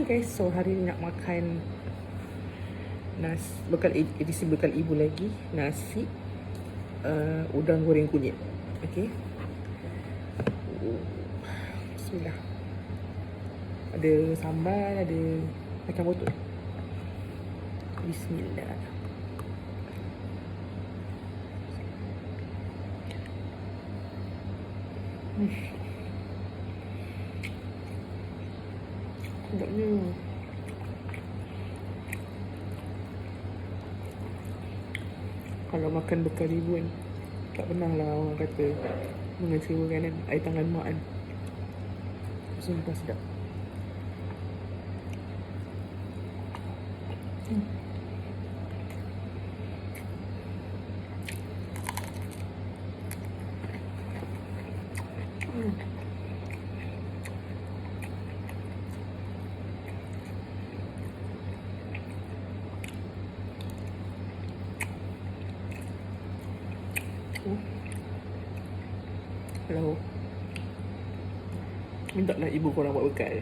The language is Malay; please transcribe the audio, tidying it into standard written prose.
guys, so hari ni nak makan edisi bekal ibu lagi. Nasi udang goreng kunyit. Okay, bismillah. Ada sambal, ada kacang botol. Bismillah. Sedapnya. Kalau makan bekal ibu kan, tak pernah lah orang kata mengecewakan kan. Air tangan mak kan, sumpah sedap. Hello. Minta lah ibu korang buat bekal.